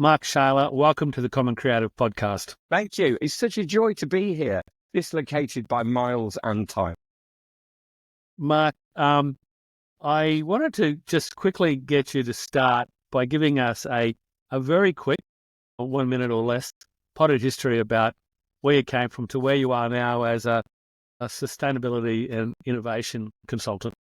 Mark Shayler, welcome to the Common Creative Podcast. Thank you. It's such a joy to be here, dislocated by miles and time. Mark, I wanted to just quickly get you to start by giving us a very quick, 1 minute or less, potted history about where you came from to where you are now as a sustainability and innovation consultant.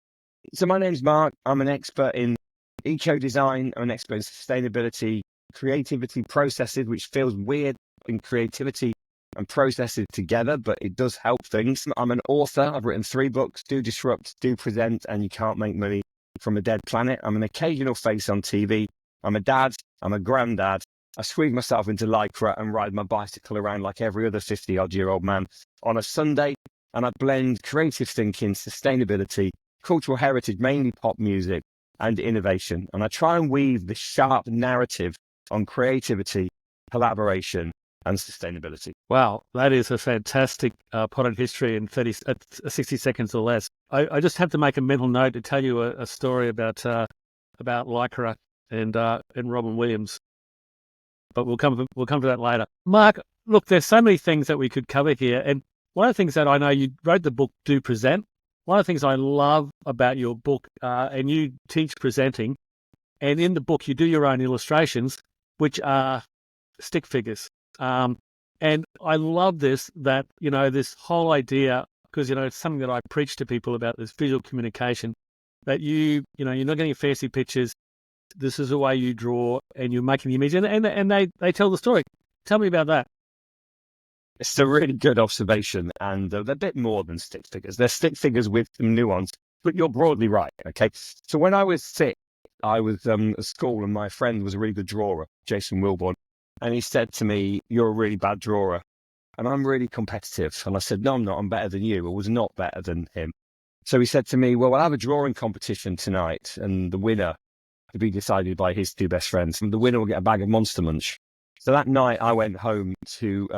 So my name's Mark. I'm an expert in eco-design. I'm an expert in sustainability, creativity, processes, which feels weird in creativity and processes together, but it does help things. I'm an author. I've written 3 books, Do Disrupt, Do Present, and You Can't Make Money from a Dead Planet. I'm an occasional face on TV. I'm a dad. I'm a granddad. I squeeze myself into Lycra and ride my bicycle around like every other 50-odd-year-old man on a Sunday. And I blend creative thinking, sustainability, cultural heritage, mainly pop music, and innovation. And I try and weave this sharp narrative on creativity, collaboration, and sustainability. Wow, that is a fantastic potted history in 60 seconds or less. I just have to make a mental note to tell you a story about Lycra and Robin Williams, but we'll come to that later. Mark, look, there's so many things that we could cover here, and one of the things that I know, you wrote the book Do Present. One of the things I love about your book, and you teach presenting, and in the book you do your own illustrations, which are stick figures. And I love this whole idea, because, it's something that I preach to people about, this visual communication, that you're not getting fancy pictures. This is the way you draw, and you're making the image, and they tell the story. Tell me about that. It's a really good observation, and they're a bit more than stick figures. They're stick figures with some nuance, but you're broadly right, okay? So when I was 6, I was at school, and my friend was a really good drawer, Jason Wilborn, and he said to me, "You're a really bad drawer, and I'm really competitive." And I said, "No, I'm not. I'm better than you." I was not better than him. So he said to me, "Well, we'll have a drawing competition tonight, and the winner to be decided by his 2 best friends, and the winner will get a bag of Monster Munch." So that night I went home to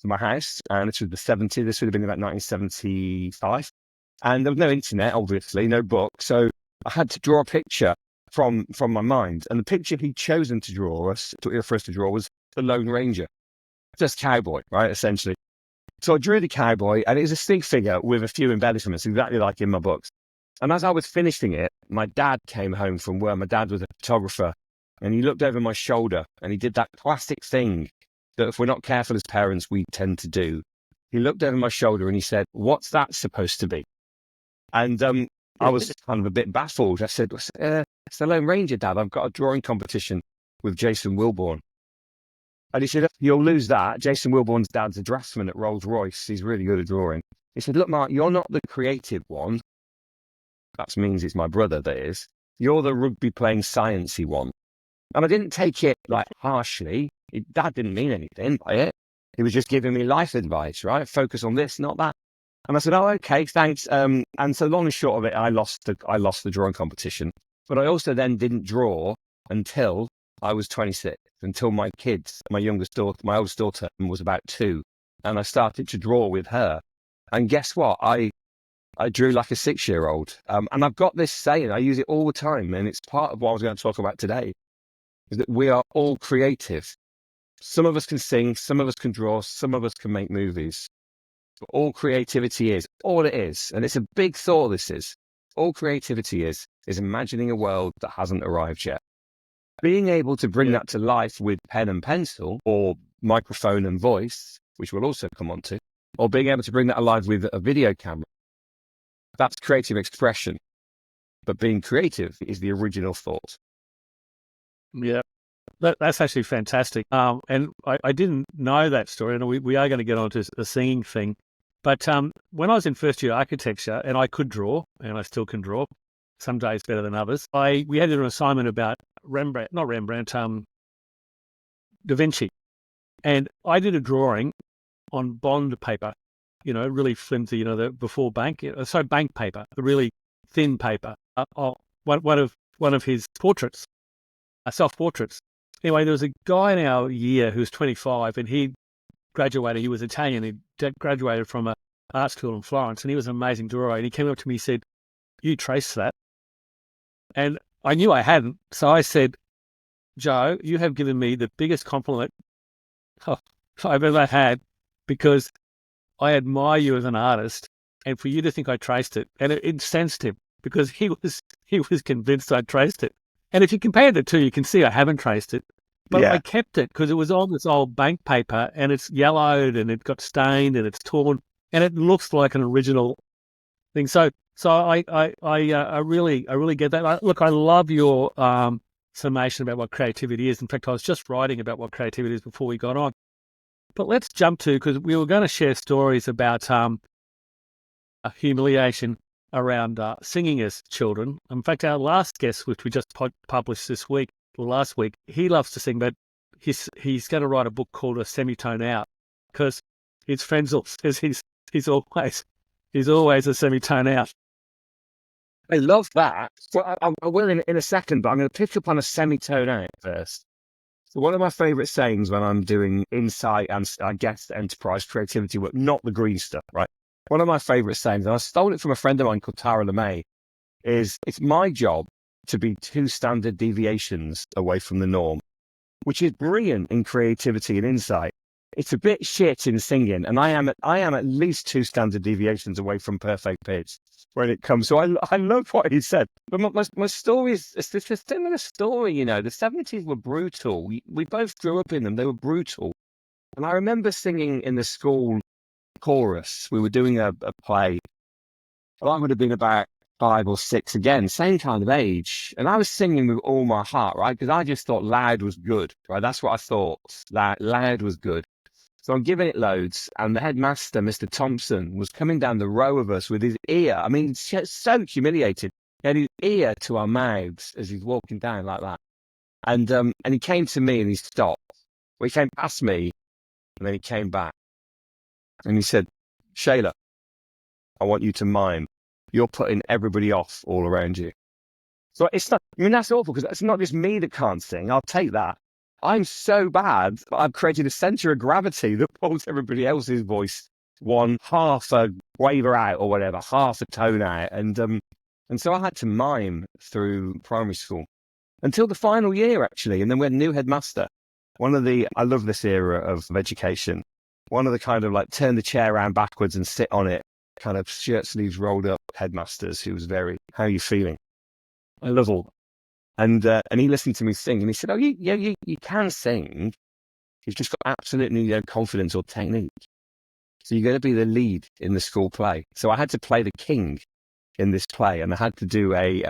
my house, and this was the 70s. This would have been about 1975. And there was no internet, obviously, no book. So I had to draw a picture from my mind. And the picture he'd chosen to draw for us to draw was the Lone Ranger. Just cowboy, right, essentially. So I drew the cowboy, and it was a stick figure with a few embellishments, exactly like in my books. And as I was finishing it, my dad came home from work. My dad was a photographer, and he looked over my shoulder, and he did that classic thing that if we're not careful as parents, we tend to do. He looked over my shoulder and he said, "What's that supposed to be?" And I was kind of a bit baffled. I said, "It's the Lone Ranger, Dad. I've got a drawing competition with Jason Wilborn." And he said, "You'll lose that. Jason Wilborn's dad's a draftsman at Rolls-Royce. He's really good at drawing." He said, "Look, Mark, you're not the creative one." That means it's my brother, that is. "You're the rugby playing sciencey one." And I didn't take it like harshly. Dad didn't mean anything by it. He was just giving me life advice, right? Focus on this, not that. And I said, "Oh, okay, thanks." And so long and short of it, I lost the drawing competition. But I also then didn't draw until I was 26, until my oldest daughter was about 2. And I started to draw with her. And guess what? I drew like a 6-year-old. And I've got this saying, I use it all the time. And it's part of what I was going to talk about today, is that we are all creative. Some of us can sing, some of us can draw, some of us can make movies. But all creativity is, all it is, and it's a big thought this is, all creativity is imagining a world that hasn't arrived yet. Being able to bring that to life with pen and pencil, or microphone and voice, which we'll also come on to, or being able to bring that alive with a video camera, that's creative expression. But being creative is the original thought. Yeah. That's actually fantastic. And I didn't know that story, and we are going to get on to the singing thing. But when I was in first year architecture, and I could draw, and I still can draw, some days better than others, we had an assignment about Da Vinci. And I did a drawing on bond paper, really flimsy, the bank paper, the really thin paper, one of his portraits, self-portraits. Anyway, there was a guy in our year who was 25, and he graduated. He was Italian. He graduated from an art school in Florence, and he was an amazing drawer. And he came up to me and said, "You traced that?" And I knew I hadn't. So I said, Joe, you have given me the biggest compliment I've ever had, because I admire you as an artist, and for you to think I traced it, and it incensed him because he was convinced I traced it. And if you compare the two, you can see I haven't traced it, but I Yeah. kept it because it was on this old bank paper, and it's yellowed and it got stained and it's torn, and it looks like an original thing. So I really get that. Look, I love your summation about what creativity is. In fact, I was just writing about what creativity is before we got on. But let's jump to, because we were going to share stories about a humiliation around singing as children. In fact, our last guest, which we just published this week, or last week, he loves to sing, but he's going to write a book called A Semitone Out, because his friends all says he's always a semitone out. I love that. Well, I will in a second, but I'm going to pick up on a semitone out first. So one of my favourite sayings when I'm doing insight and I guess enterprise creativity work, not the green stuff, right? One of my favourite sayings, and I stole it from a friend of mine called Tara LeMay, is it's my job to be 2 standard deviations away from the norm, which is brilliant in creativity and insight. It's a bit shit in singing, and I am at least 2 standard deviations away from perfect pitch when it comes. So I love what he said. But my story is it's a similar story. You know, the 70s were brutal. We both grew up in them. They were brutal. And I remember singing in the school chorus. We were doing a play. Well, I would have been about 5 or 6 again, same kind of age. And I was singing with all my heart, right? Because I just thought loud was good, right? That's what I thought. Loud was good. So I'm giving it loads, and the headmaster, Mr. Thompson, was coming down the row of us with his ear. I mean, so humiliated. He had his ear to our mouths as he's walking down like that. And he came to me and he stopped. Well, he came past me, and then he came back. And he said, Shayler, I want you to mime. You're putting everybody off all around you. So it's not, I mean, that's awful, because it's not just me that can't sing. I'll take that. I'm so bad, but I've created a center of gravity that pulls everybody else's voice one half a waver out or whatever, half a tone out. And so I had to mime through primary school until the final year, actually. And then we had a new headmaster. I love this era of education. One of the kind of like turn the chair around backwards and sit on it, kind of shirt sleeves rolled up headmasters who was very, how are you feeling? I love all. And he listened to me sing, and he said, "Oh, you can sing. You've just got absolutely no confidence or technique. So you're going to be the lead in the school play." So I had to play the king in this play, and I had to do a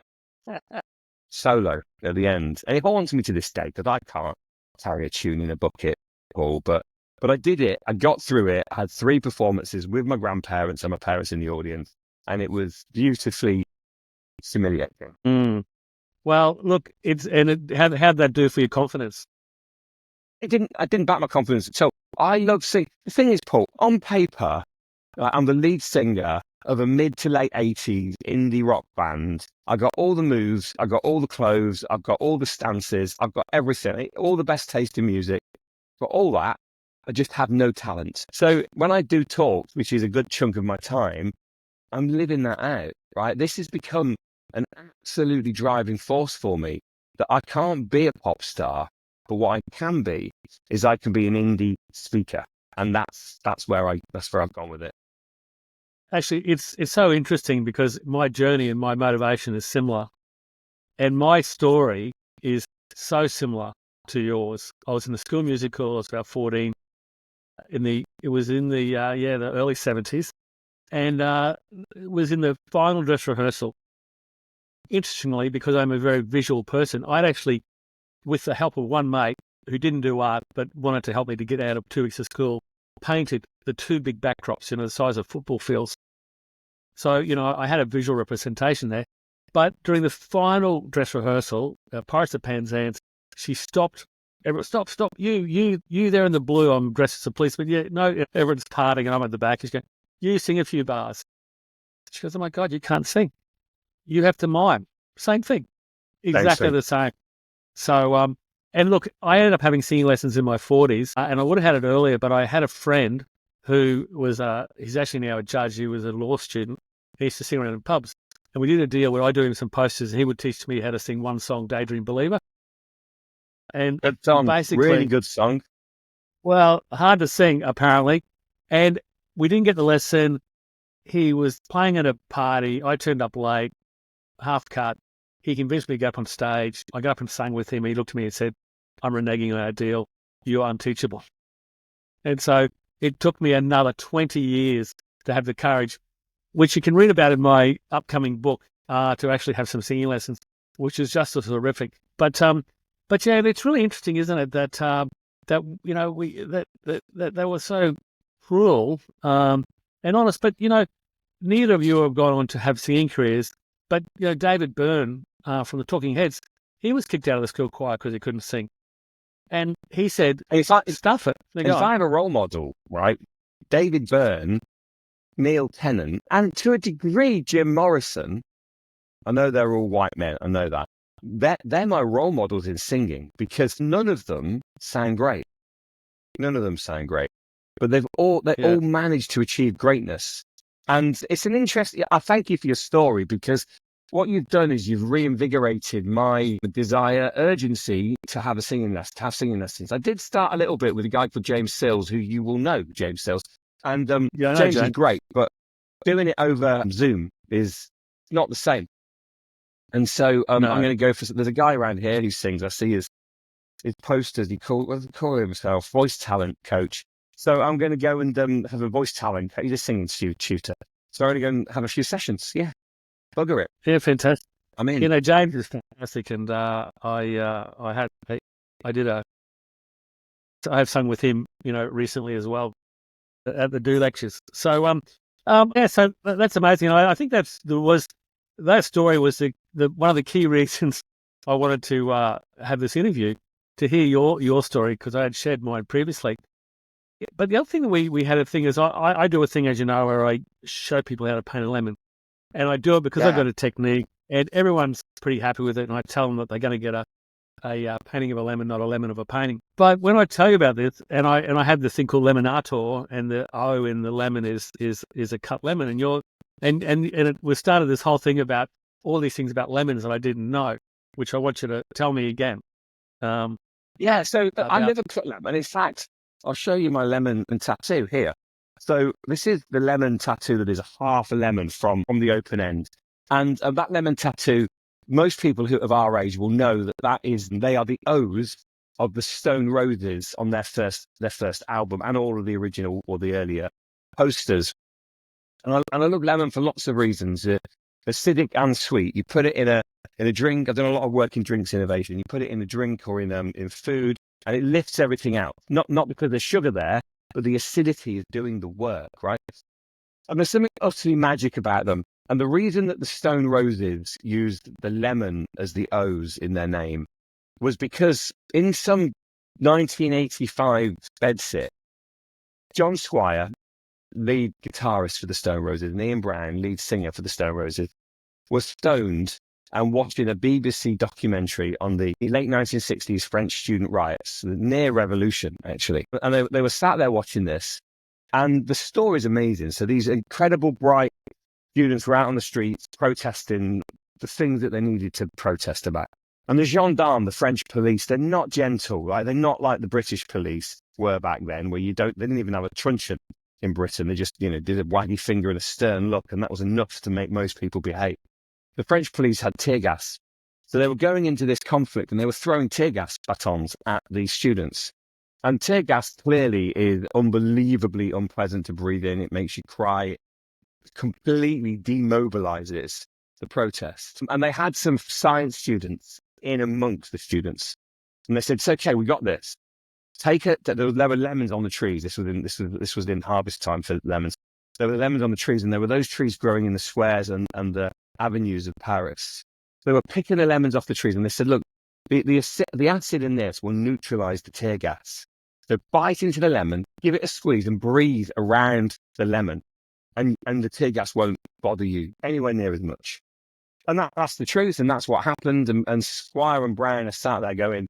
solo at the end. And it haunts me to this day, because I can't carry a tune in a bucket, Paul. But I did it. I got through it. I had 3 performances with my grandparents and my parents in the audience, and it was beautifully humiliating. Mm. Well, look, how'd that do for your confidence? I didn't back my confidence. So I love singing. The thing is, Paul, on paper, I'm the lead singer of a mid to late 80s indie rock band. I got all the moves. I got all the clothes. I've got all the stances. I've got everything, all the best taste in music. But all that, I just have no talent. So when I do talks, which is a good chunk of my time, I'm living that out, right? This has become an absolutely driving force for me, that I can't be a pop star, but what I can be is I can be an indie speaker. And that's where I've gone with it. Actually, it's so interesting, because my journey and my motivation is similar, and my story is so similar to yours. I was in the school musical. I was about 14. It was in the early 70s, and it was in the final dress rehearsal. Interestingly, because I'm a very visual person, I'd actually, with the help of one mate who didn't do art but wanted to help me to get out of 2 weeks of school, painted the 2 big backdrops, the size of football fields. So, I had a visual representation there. But during the final dress rehearsal, Pirates of Penzance, she stopped. Everyone, stop, you there in the blue, I'm dressed as a policeman. Yeah, no, everyone's parting and I'm at the back. She's going, you sing a few bars. She goes, oh my God, you can't sing. You have to mime. Same thing. Exactly the same. So, and look, I ended up having singing lessons in my 40s, and I would have had it earlier, but I had a friend who was, he's actually now a judge. He was a law student. He used to sing around in pubs. And we did a deal where I do him some posters, and he would teach me how to sing one song, Daydream Believer. And Good song. basically, Really good song. well, hard to sing apparently. And we didn't get the lesson. He was playing at a party. I turned up late, half cut. He convinced me to go up on stage. I got up and sang with him. He looked at me and said, "I'm reneging on our deal. You're unteachable." And so it took me another 20 years to have the courage, which you can read about in my upcoming book, to actually have some singing lessons, which is just as horrific. But yeah, it's really interesting, isn't it? That you know that they were so cruel and honest. But neither of you have gone on to have singing careers. But David Byrne from the Talking Heads, he was kicked out of the school choir because he couldn't sing, and he said, "Stuff it." If I have a role model, right? David Byrne, Neil Tennant, and to a degree, Jim Morrison. I know they're all white men. I know that. They're my role models in singing because none of them sang great. None of them sang great, but they all managed to achieve greatness. And it's an interesting. I thank you for your story because what you've done is you've reinvigorated my desire, urgency to have singing lessons. I did start a little bit with a guy called James Sills, who you will know, James Sills, and James is great, but doing it over Zoom is not the same. And so I'm going to go for. There's a guy around here who sings. I see his posters. What does he call himself? Voice talent coach. So I'm going to go and have a voice talent. He's a singing tutor. So I'm going to go and have a few sessions. Yeah, bugger it. Yeah, fantastic. I mean, James is fantastic, and I have sung with him, recently as well at the Do lectures. So yeah, so that's amazing. I think that story was the one of the key reasons I wanted to have this interview, to hear your story, because I had shared mine previously. But the other thing that we had a thing is I do a thing, as you know, where I show people how to paint a lemon, and I do it because I've got a technique, and everyone's pretty happy with it, and I tell them that they're going to get a painting of a lemon, not a lemon of a painting. But when I tell you about this, and I have this thing called lemonator, and the O in the lemon is a cut lemon, and we started this whole thing about all these things about lemons that I didn't know, which I want you to tell me again. So I never cut lemon. In fact, I'll show you my lemon and tattoo here. So this is the lemon tattoo that is half a lemon from the open end. And that lemon tattoo, most people who of our age will know they are the O's of the Stone Roses on their first album and all of the original or the earlier posters. And I love lemon for lots of reasons. Acidic and sweet. You put it in a drink. I've done a lot of work in drinks innovation. You put it in a drink or in food, and it lifts everything out. Not because there's sugar there, but the acidity is doing the work, right? And there's something utterly magic about them. And the reason that the Stone Roses used the lemon as the O's in their name was because in some 1985 bedsit, John Squire, lead guitarist for the Stone Roses, and Ian Brown, lead singer for the Stone Roses, was stoned and watching a BBC documentary on the late 1960s French student riots, the near revolution, actually. And they were sat there watching this, and the story's amazing. So these incredible, bright students were out on the streets protesting the things that they needed to protest about. And the gendarmes, the French police, they're not gentle, right? They're not like the British police were back then, where they didn't even have a truncheon in Britain. They just, did a waggy finger and a stern look, and that was enough to make most people behave. The French police had tear gas. So they were going into this conflict and they were throwing tear gas batons at these students. And tear gas clearly is unbelievably unpleasant to breathe in. It makes you cry. It completely demobilizes the protest. And they had some science students in amongst the students. And they said, "It's okay, we got this. Take it." There were lemons on the trees. This was in harvest time for lemons. There were lemons on the trees, and there were those trees growing in the squares and the avenues of Paris. They were picking the lemons off the trees, and they said, "Look, the acid in this will neutralize the tear gas. So bite into the lemon, give it a squeeze, and breathe around the lemon, and the tear gas won't bother you anywhere near as much." And that's the truth, and that's what happened. And Squire and Brown are sat there going,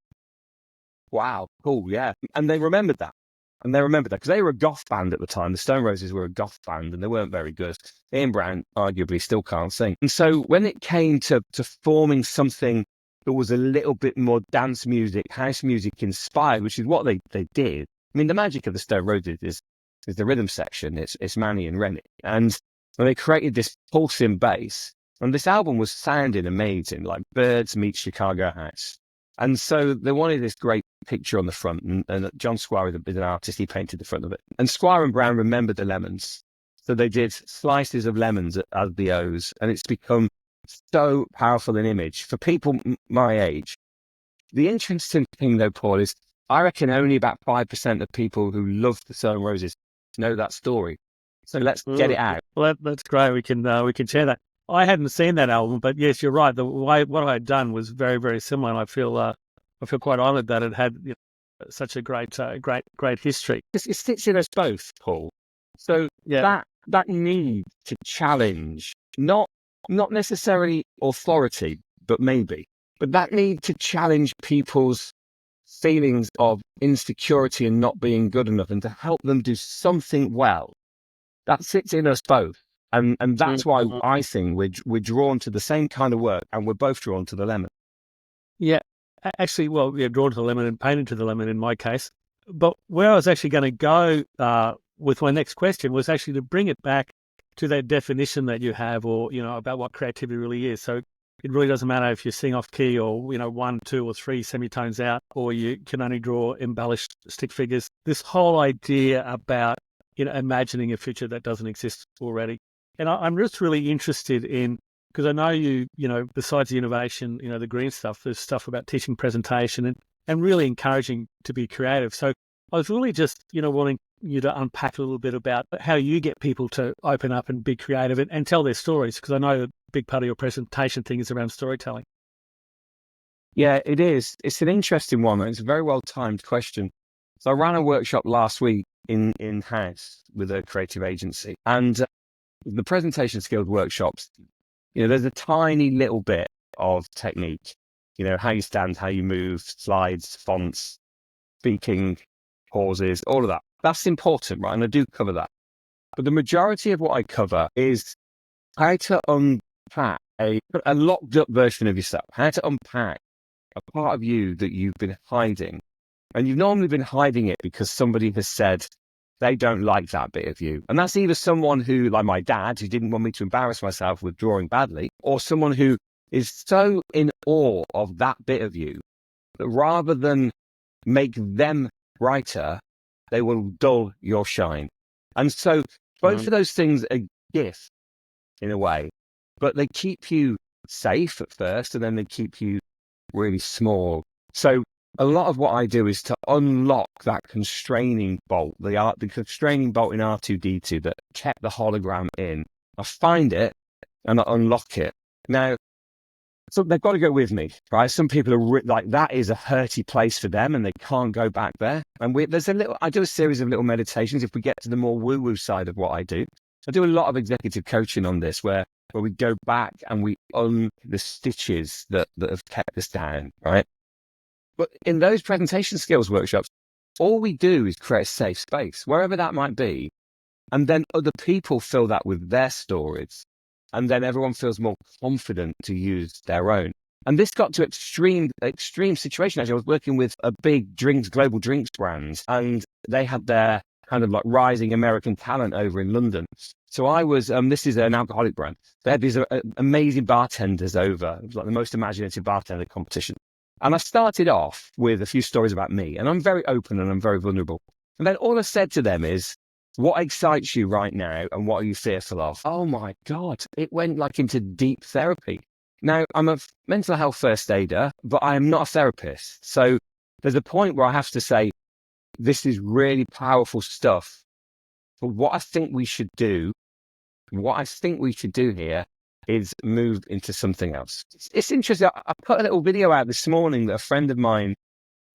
"Wow, cool, yeah." And they remembered that. And they remembered that because they were a goth band at the time. The Stone Roses were a goth band, and they weren't very good. Ian Brown arguably still can't sing. And so when it came to forming something that was a little bit more dance music, house music inspired, which is what they did. I mean, the magic of the Stone Roses is the rhythm section. It's Manny and Rennie. And when they created this pulsing bass, and this album was sounding amazing, like Birds meet Chicago House. And so they wanted this great picture on the front, and John Squire is an artist, he painted the front of it. And Squire and Brown remembered the lemons. So they did slices of lemons as the O's, and it's become so powerful an image. For people my age, the interesting thing though, Paul, is I reckon only about 5% of people who love the Stone Roses know that story. So let's get it out. Well, that's great. We can share that. I hadn't seen that album, but yes, you're right. What I had done was very, very similar, and I feel quite honoured that it had such a great history. It sits in us both, Paul. So Yeah. that need to challenge, not necessarily authority, but that need to challenge people's feelings of insecurity and not being good enough, and to help them do something well, that sits in us both. And that's why I think we're drawn to the same kind of work, and we're both drawn to the lemon. Yeah, actually, well, drawn to the lemon and painted to the lemon in my case. But where I was actually going to go with my next question was actually to bring it back to that definition that you have, or about what creativity really is. So it really doesn't matter if you sing off key, or 1, 2, or 3 semitones out, or you can only draw embellished stick figures. This whole idea about imagining a future that doesn't exist already. And I'm just really interested in, because I know you besides the innovation, the green stuff, there's stuff about teaching presentation and really encouraging to be creative. So I was really just, wanting you to unpack a little bit about how you get people to open up and be creative and tell their stories, because I know a big part of your presentation thing is around storytelling. Yeah, it is. It's an interesting one. It's a very well-timed question. So I ran a workshop last week in-house with a creative agency, and the presentation skills workshops, there's a tiny little bit of technique, how you stand, how you move, slides, fonts, speaking, pauses, all of that. That's important, right? And I do cover that. But the majority of what I cover is how to unpack a locked up version of yourself, how to unpack a part of you that you've been hiding. And you've normally been hiding it because somebody has said they don't like that bit of you. And that's either someone who, like my dad, who didn't want me to embarrass myself with drawing badly, or someone who is so in awe of that bit of you that rather than make them brighter, they will dull your shine. And so both of those things are gifts in a way, but they keep you safe at first, and then they keep you really small. So a lot of what I do is to unlock that constraining bolt, the constraining bolt in R2-D2 that kept the hologram in. I find it and I unlock it. Now, so they've got to go with me, right? Some people are like, that is a hurty place for them and they can't go back there. And I do a series of little meditations if we get to the more woo-woo side of what I do. I do a lot of executive coaching on this where we go back and we the stitches that have kept us down, right? But in those presentation skills workshops, all we do is create a safe space, wherever that might be. And then other people fill that with their stories. And then everyone feels more confident to use their own. And this got to extreme situation. Actually, I was working with a big global drinks brand, and they had their kind of like rising American talent over in London. So I was, this is an alcoholic brand. They had these amazing bartenders over. It was like the most imaginative bartender competition. And I started off with a few stories about me, and I'm very open and I'm very vulnerable. And then all I said to them is, what excites you right now and what are you fearful of? Oh my God, it went like into deep therapy. Now, I'm a mental health first aider, but I am not a therapist. So there's a point where I have to say, this is really powerful stuff. But what I think we should do here is move into something else. It's interesting. I put a little video out this morning that a friend of mine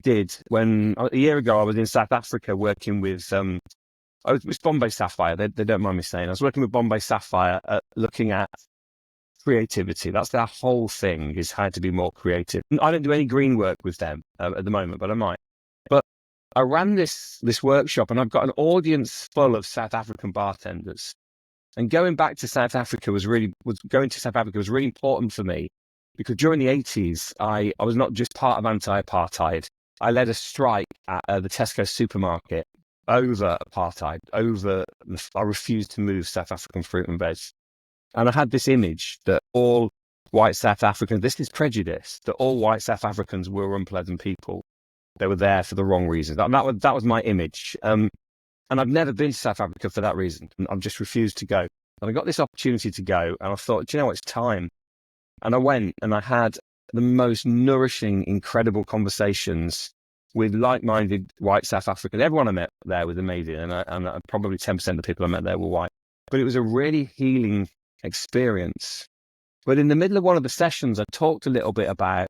did when a year ago I was in South Africa working with, it was Bombay Sapphire. They don't mind me saying. I was working with Bombay Sapphire looking at creativity. That's their whole thing, is how to be more creative. I don't do any green work with them at the moment, but I might. But I ran this workshop and I've got an audience full of South African bartenders. And going to South Africa was really important for me because during the 80s, I was not just part of anti-apartheid. I led a strike at the Tesco supermarket over apartheid, I refused to move South African fruit and veg. And I had this image that all white South Africans, this is prejudice, that all white South Africans were unpleasant people. They were there for the wrong reasons. That was my image. And I've never been to South Africa for that reason. And I've just refused to go. And I got this opportunity to go, and I thought, do you know what, it's time. And I went, and I had the most nourishing, incredible conversations with like-minded white South Africans. Everyone I met there was amazing, and probably 10% of the people I met there were white. But it was a really healing experience. But in the middle of one of the sessions, I talked a little bit about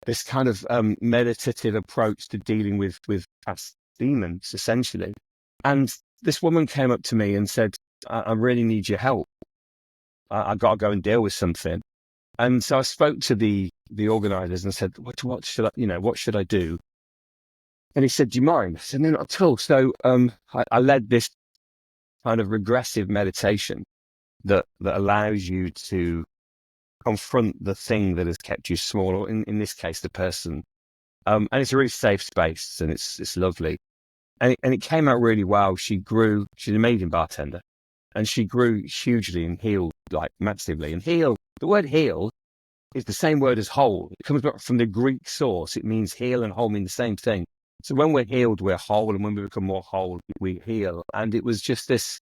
this kind of meditative approach to dealing with past demons, essentially. And this woman came up to me and said, I really need your help. I've got to go and deal with something. And so I spoke to the organizers and said, what should I do? And he said, do you mind? I said, no, not at all. So I led this kind of regressive meditation that allows you to confront the thing that has kept you small, or in this case, the person. And it's a really safe space, and it's lovely. And it came out really well. She's an amazing bartender, and she grew hugely and healed, like massively. And heal, the word heal is the same word as whole. It comes from the Greek source. It means heal and whole mean the same thing. So when we're healed, we're whole. And when we become more whole, we heal. And it was just this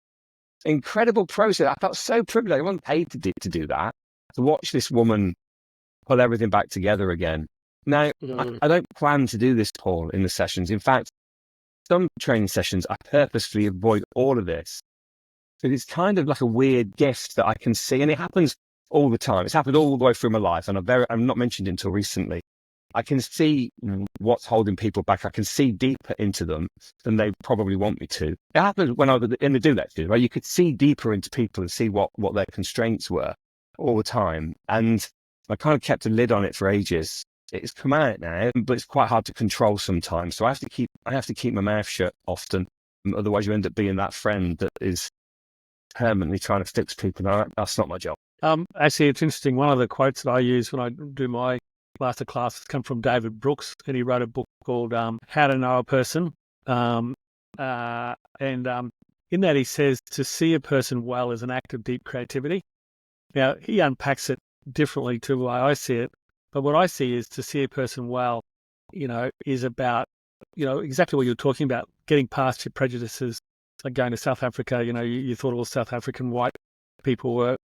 incredible process. I felt so privileged. I wasn't paid to do that, to watch this woman pull everything back together again. Now, I don't plan to do this, Paul, in the sessions. In fact, some training sessions, I purposefully avoid all of this. So it's kind of like a weird gift that I can see, and it happens all the time. It's happened all the way through my life, and I've not mentioned it until recently. I can see what's holding people back. I can see deeper into them than they probably want me to. It happened when I was in the do lectures, right? You could see deeper into people and see what their constraints were all the time. And I kind of kept a lid on it for ages. It's come out now, but it's quite hard to control sometimes. So I have to keep my mouth shut often. Otherwise you end up being that friend that is permanently trying to fix people. No, that's not my job. Actually, it's interesting. One of the quotes that I use when I do my master classes come from David Brooks, and he wrote a book called How to Know a Person. And in that he says to see a person well is an act of deep creativity. Now, he unpacks it differently to the way I see it, but what I see is to see a person well, is about, exactly what you're talking about, getting past your prejudices. Like going to South Africa, you thought all South African white people were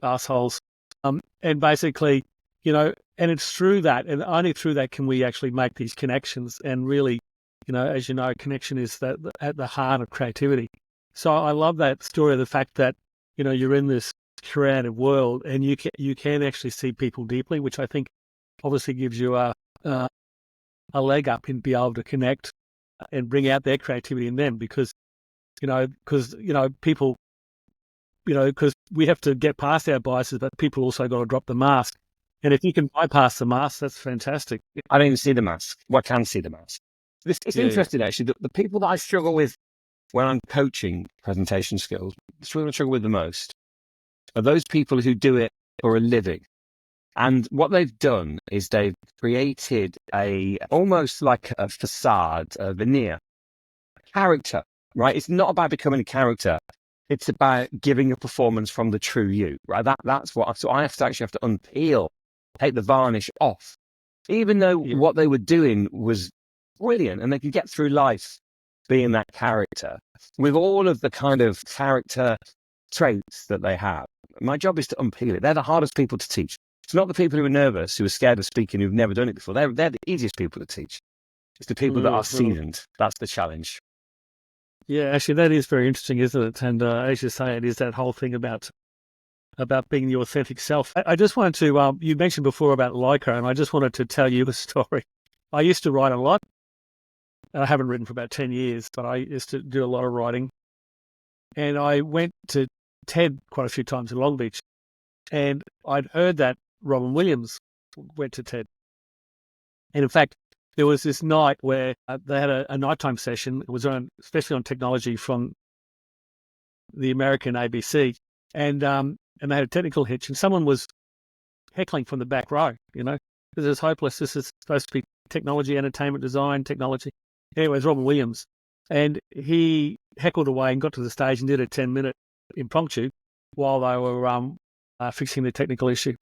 assholes. And basically, and it's through that, and only through that can we actually make these connections. And really, as you know, connection is at the heart of creativity. So I love that story of the fact that, you're in this creative world and you can actually see people deeply, which I think obviously gives you a leg up in be able to connect and bring out their creativity in them, because people, because we have to get past our biases, but people also got to drop the mask. And if you can bypass the mask, that's fantastic. I don't even see the mask. Well, I can see the mask. It's interesting, actually. The people that I struggle with when I'm coaching presentation skills, the people I struggle with the most are those people who do it for a living. And what they've done is they've created almost like a facade, a veneer, a character, right? It's not about becoming a character. It's about giving a performance from the true you, right? That's what so I have to unpeel, take the varnish off, even though what they were doing was brilliant and they could get through life being that character with all of the kind of character traits that they have. My job is to unpeel it. They're the hardest people to teach. It's not the people who are nervous, who are scared of speaking, who've never done it before. They're the easiest people to teach. It's the people that are seasoned. That's the challenge. Yeah, actually, that is very interesting, isn't it? And as you say, it is that whole thing about being the authentic self. I just wanted to, you mentioned before about Leica, and I just wanted to tell you a story. I used to write a lot. I haven't written for about 10 years, but I used to do a lot of writing. And I went to TED quite a few times in Long Beach. And I'd heard that Robin Williams went to TED. And in fact, there was this night where they had a nighttime session. It was especially on technology from the American ABC. And they had a technical hitch, and someone was heckling from the back row, this is hopeless. This is supposed to be technology, entertainment, design, technology. Anyways, Robin Williams. And he heckled away and got to the stage and did a 10-minute impromptu while they were fixing the technical issue.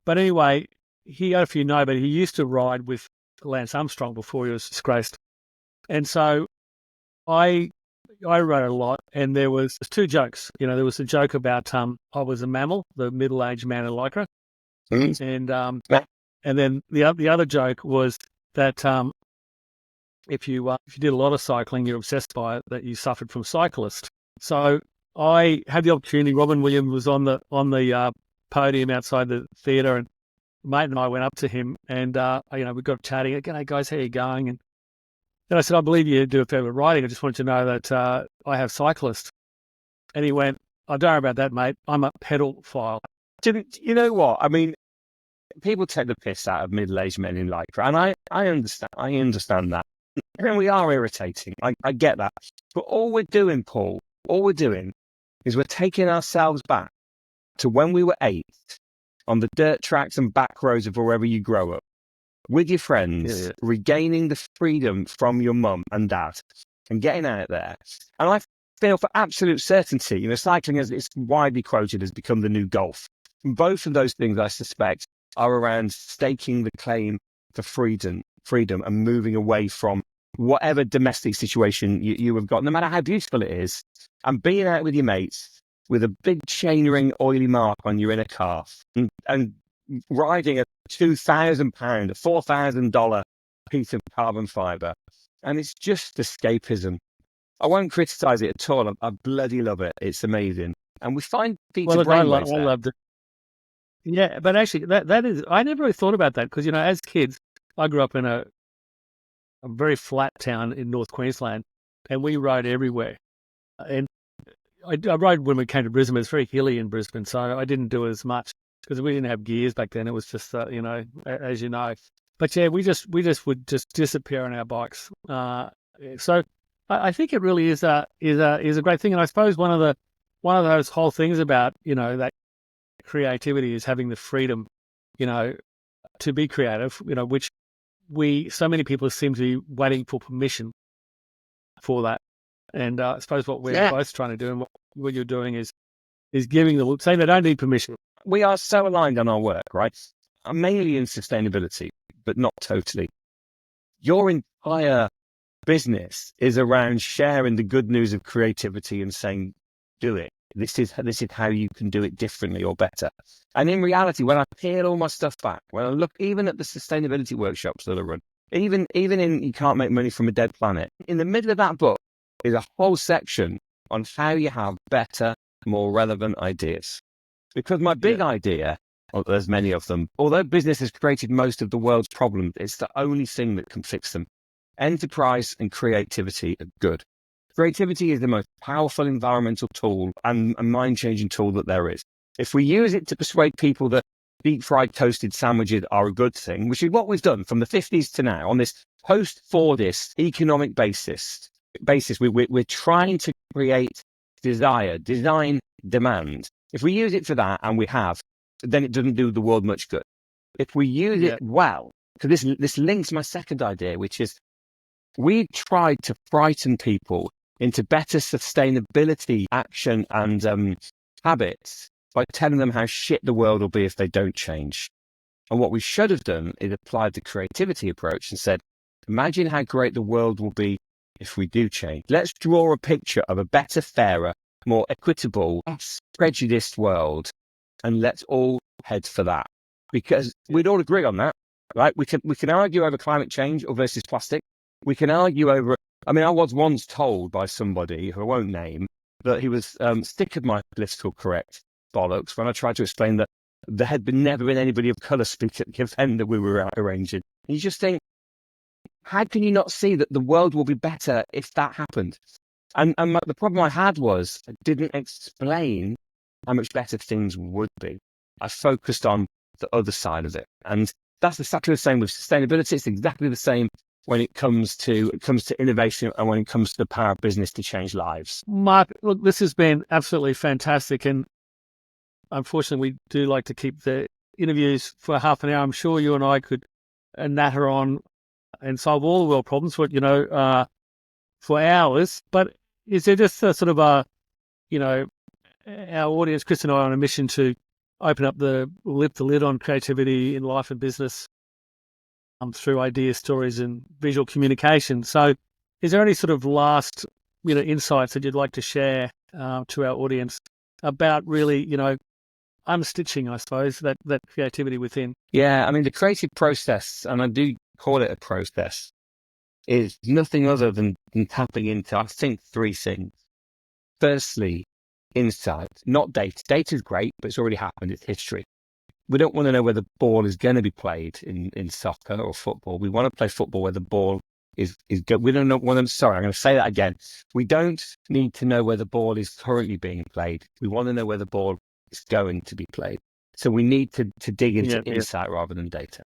But anyway, I don't know if you know, but he used to ride with Lance Armstrong before he was disgraced. And so I wrote a lot, and there was 2 jokes. There was a joke about I was a mammal, the middle-aged man in lycra, and then the other joke was that if you did a lot of cycling, you're obsessed by it, that you suffered from cyclist. So I had the opportunity. Robin Williams was on the podium outside the theatre, and mate and I went up to him, and we got chatting. "G'day guys, how you going?" And then I said, "I believe you do a fair bit of riding. I just wanted to know that I have cyclist." And he went, "I don't know about that, mate. I'm a pedophile." You know what? I mean, people take the piss out of middle-aged men in lycra, and I understand that. And we are irritating. I get that. But all we're doing, Paul, is we're taking ourselves back to when we were 8 on the dirt tracks and back roads of wherever you grow up, with your friends, regaining the freedom from your mum and dad and getting out there. And I feel for absolute certainty, cycling, as it's widely quoted, has become the new golf. And both of those things, I suspect, are around staking the claim for freedom and moving away from whatever domestic situation you have got, no matter how beautiful it is, and being out with your mates with a big chain ring oily mark on your inner calf and riding a £2,000, a $4,000 piece of carbon fibre. And it's just escapism. I won't criticise it at all. I bloody love it. It's amazing. And we find feature brainwaves there. I loved it. Yeah, but actually, that is, I never really thought about that because, as kids, I grew up in a very flat town in North Queensland, and we rode everywhere. And I rode when we came to Brisbane. It's very hilly in Brisbane, so I didn't do as much because we didn't have gears back then. It was just, as you know. But yeah, we just would just disappear on our bikes. So I think it really is a great thing. And I suppose one of those whole things about that creativity is having the freedom, to be creative. Which so many people seem to be waiting for permission for that. And I suppose what we're both trying to do, and what you're doing is giving them, saying they don't need permission. We are so aligned on our work, right? I'm mainly in sustainability, but not totally. Your entire business is around sharing the good news of creativity and saying, do it. This is how you can do it differently or better. And in reality, when I peel all my stuff back, when I look even at the sustainability workshops that I run, even in You Can't Make Money from a Dead Planet, in the middle of that book is a whole section on how you have better, more relevant ideas. Because my big idea, there's many of them, although business has created most of the world's problems, it's the only thing that can fix them. Enterprise and creativity are good. Creativity is the most powerful environmental tool and a mind-changing tool that there is. If we use it to persuade people that deep-fried toasted sandwiches are a good thing, which is what we've done from the 50s to now, on this post-Fordist economic basis, we're trying to create desire, design, demand. If we use it for that, and we have, then it doesn't do the world much good. If we use it well, because this links my second idea, which is we tried to frighten people into better sustainability action and habits by telling them how shit the world will be if they don't change. And what we should have done is applied the creativity approach and said, imagine how great the world will be if we do change. Let's draw a picture of a better, fairer, more equitable, less prejudiced world, and let's all head for that. Because we'd all agree on that, right? We can argue over climate change or versus plastic. We can argue over, I was once told by somebody who I won't name that he was sick of my political correct bollocks when I tried to explain that there had never been anybody of colour speak at the event that we were arranging. And you just think, how can you not see that the world will be better if that happened? And the problem I had was I didn't explain how much better things would be. I focused on the other side of it. And that's exactly the same with sustainability. It's exactly the same when it comes to innovation and when it comes to the power of business to change lives. Mark, look, this has been absolutely fantastic. And unfortunately, we do like to keep the interviews for half an hour, I'm sure you and I could natter on and solve all the world problems for, for hours. But is there just a sort of our audience, Chris and I, are on a mission to lift the lid on creativity in life and business through ideas, stories, and visual communication. So, is there any sort of last, insights that you'd like to share to our audience about really, unstitching, I suppose, that creativity within? Yeah, I mean, the creative process, and I do call it a process, is nothing other than tapping into, I think, three things. Firstly, insight, not data. Data is great, but it's already happened. It's history. We don't want to know where the ball is going to be played in soccer or football. We want to play football where the ball is good. We don't want to, sorry, I'm going to say that again. We don't need to know where the ball is currently being played. We want to know where the ball is going to be played. So we need to dig into insight rather than data.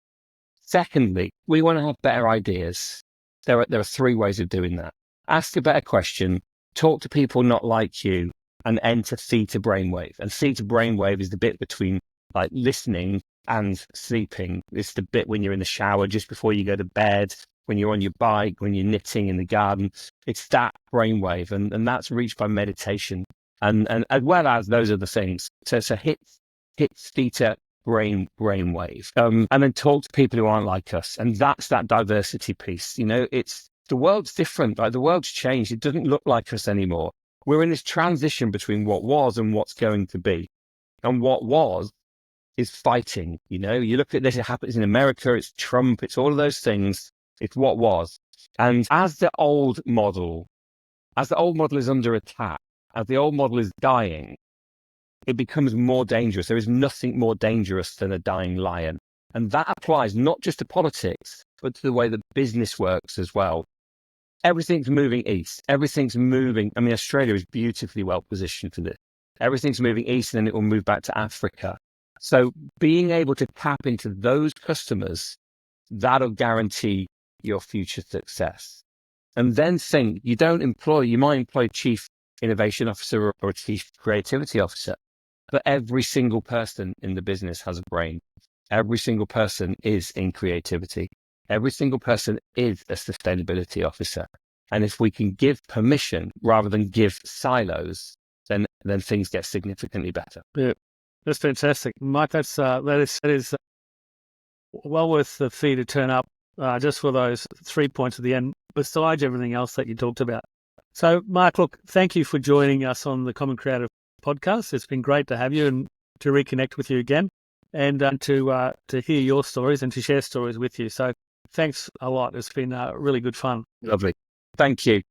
Secondly, we want to have better ideas. There are three ways of doing that. Ask a better question, talk to people not like you, and enter theta brainwave. And theta brainwave is the bit between like listening and sleeping. It's the bit when you're in the shower, just before you go to bed, when you're on your bike, when you're knitting in the garden. It's that brainwave, and that's reached by meditation. And as well as those other things. So hit theta brainwave. And then talk to people who aren't like us. And that's that diversity piece. It's the world's different. Like the world's changed. It doesn't look like us anymore. We're in this transition between what was and what's going to be. And what was is fighting. You look at this, it happens in America, it's Trump, it's all of those things. It's what was. And as the old model is under attack, as the old model is dying, it becomes more dangerous. There is nothing more dangerous than a dying lion. And that applies not just to politics, but to the way that business works as well. Everything's moving east. Everything's moving. I mean, Australia is beautifully well positioned for this. Everything's moving east and then it will move back to Africa. So being able to tap into those customers, that'll guarantee your future success. And then think, you might employ a chief innovation officer or a chief creativity officer, but every single person in the business has a brain. Every single person is in creativity. Every single person is a sustainability officer. And if we can give permission rather than give silos, then things get significantly better. Yeah, that's fantastic, Mike. That is well worth the fee to turn up just for those 3 points at the end, besides everything else that you talked about. So, Mark, look, thank you for joining us on the Common Creative podcast. It's been great to have you and to reconnect with you again, and to hear your stories and to share stories with you. So, thanks a lot. It's been really good fun. Lovely. Thank you.